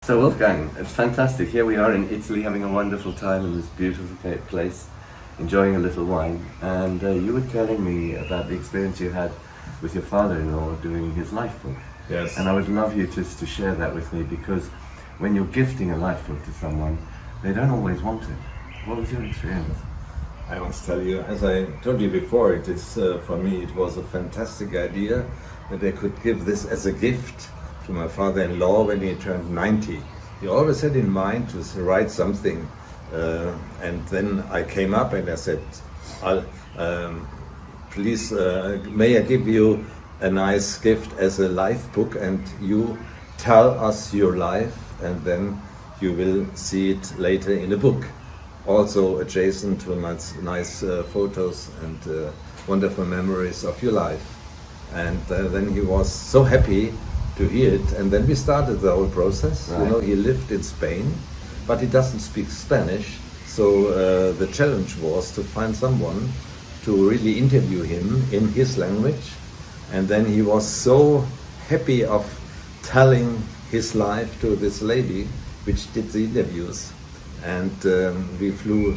So Wolfgang, it's fantastic. Here we are in Italy having a wonderful time in this beautiful place, enjoying a little wine. And you were telling me about the experience you had with your father-in-law doing his life book. Yes. And I would love you just to share that with me, because when you're gifting a life book to someone, they don't always want it. What was your experience? I must tell you, as I told you before, it is for me it was a fantastic idea that I could give this as a gift to my father-in-law when he turned 90. He always had in mind to write something, and then I came up and I said, please, may I give you a nice gift as a life book, and you tell us your life, and then you will see it later in a book. Also adjacent to nice photos and wonderful memories of your life. And then he was so happy to hear it, and then we started the whole process. Right. You know, he lived in Spain, but he doesn't speak Spanish, so the challenge was to find someone to really interview him in his language. And then he was so happy of telling his life to this lady which did the interviews, and we flew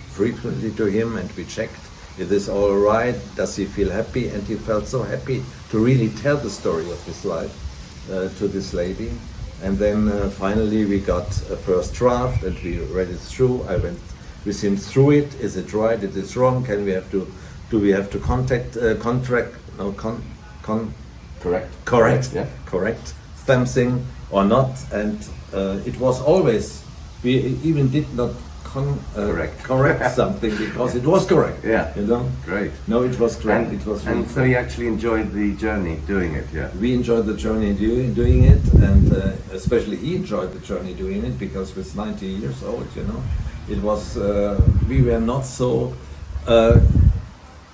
frequently to him and we checked, is this all right, does he feel happy? And he felt so happy to really tell the story of his life to this lady. And then finally we got a first draft and we read it through. I went with him through it. Is it right? Is it wrong? Do we have to correct Yeah. correct something or not? And it was always, we even did not correct something because it was correct. Yeah. You know? Great. No, it was great. And, It was really and so you actually enjoyed the journey doing it, yeah? We enjoyed the journey doing it, and especially he enjoyed the journey doing it, because he was 90 years old, you know. It was, we were not so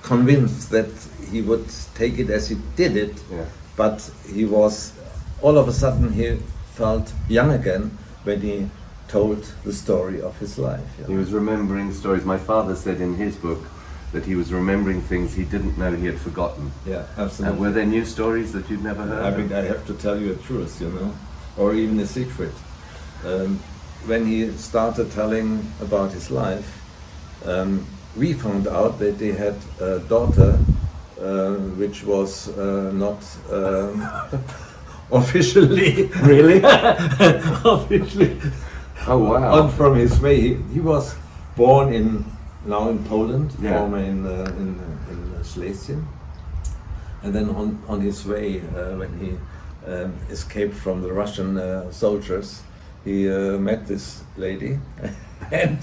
convinced that he would take it as he did it, Yeah. but he was, all of a sudden he felt young again when he told the story of his life. You know? He was remembering stories. My father said in his book that he was remembering things he didn't know he had forgotten. Yeah, And absolutely. were there new stories that you'd never heard I of? mean, I have to tell you a truth, you know, or even a secret. When he started telling about his life, we found out that he had a daughter which was not officially, really, officially. Oh, wow. On from his way, he was born now in Poland, Yeah. former in Schlesien, and then on his way when he escaped from the Russian soldiers, he met this lady, and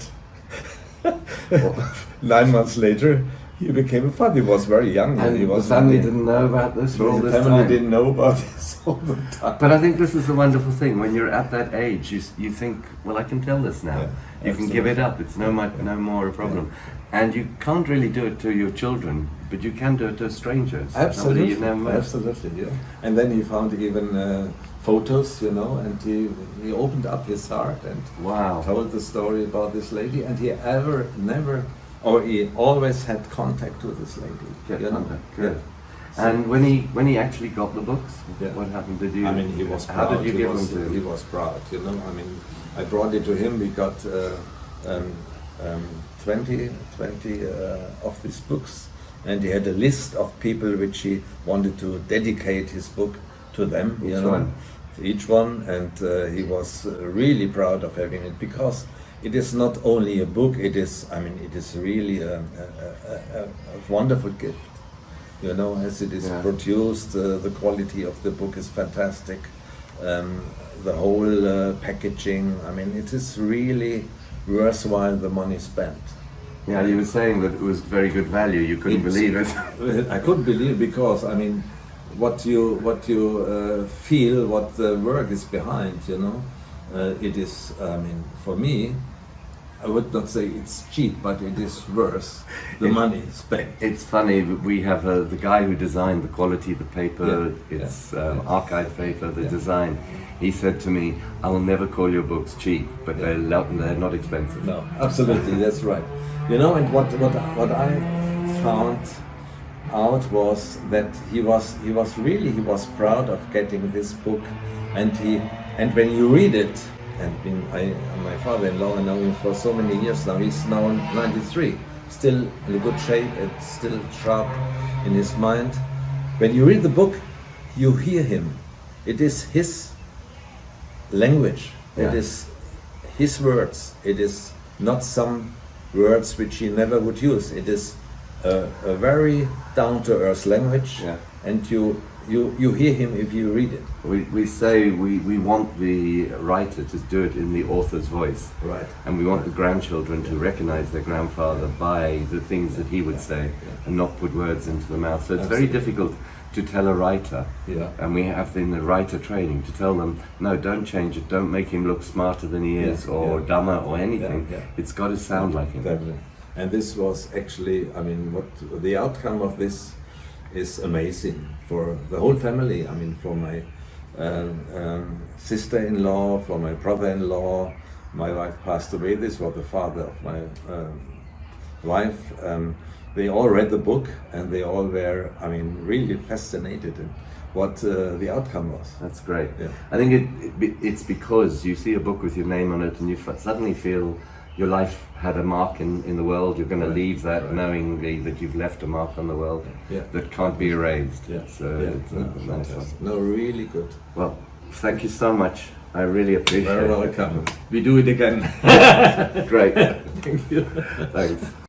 9 months later he became a father. He was very young. And he the was family didn't know about this for all The this family time? didn't know about this all the time. But I think this is the wonderful thing. When you're at that age, you think, well, I can tell this now. Yeah, You can give it up. It's no more a problem. And you can't really do it to your children, but you can do it to strangers. Somebody Absolutely, you never met. absolutely, yeah. And then he found even photos, you know, and he opened up his heart and Wow. told the story about this lady, and he he always had contact with this lady. Good, you know? good. Yeah. And when he actually got the books, Yeah. what happened? Did you? I mean, he was How proud. did you give them to He him? was proud, you know. I mean, I brought it to him. We got 20 of these books, and he had a list of people which he wanted to dedicate his book to them. Each you know, one. Each one, and he was really proud of having it, because it is not only a book. It is really a wonderful gift. You know, as it is Yeah. produced, the quality of the book is fantastic. The whole packaging, I mean, it is really worthwhile the money spent. Yeah, you were saying that it was very good value. You couldn't believe it. I couldn't believe, because I mean, what you feel, what the work is behind, you know, it is. I mean, for me, I would not say it's cheap, but it is worth the money spent. It's funny, we have the guy who designed the quality, the paper, Yeah, it's archive paper, the Yeah. design. He said to me, I will never call your books cheap, but they're not expensive. No, absolutely, that's right. You know, and what I found out was that he was proud of getting this book, and he And when you read it, and my father-in-law, I know him for so many years now, he's now 93, still in a good shape and still sharp in his mind. When you read the book, you hear him. It is his language, Yeah. it is his words, it is not some words which he never would use. It is a very down-to-earth language, Yeah. and you hear him if you read it. We say we want the writer to do it in the author's voice. Right. And we want the grandchildren to recognize their grandfather by the things that he would say and not put words into the mouth. So it's very difficult to tell a writer, Yeah. and we have in the writer training to tell them, no, don't change it, don't make him look smarter than he is, or dumber or anything. Yeah. It's got to sound like him. Exactly. And this was actually, I mean, what the outcome of this is amazing for the whole family. I mean, for my sister-in-law, for my brother-in-law. My wife passed away. This was the father of my wife. They all read the book, and they all were, I mean, really fascinated in what the outcome was. That's great. Yeah. I think it's because you see a book with your name on it and you suddenly feel your life had a mark in the world. You're going to leave that knowing that you've left a mark on the world that can't be erased. Yeah. It's a nice one. Fantastic. No, really good. Well, thank you so much. I really appreciate Very it. welcome. We do it again. Great. Thank you. Thanks.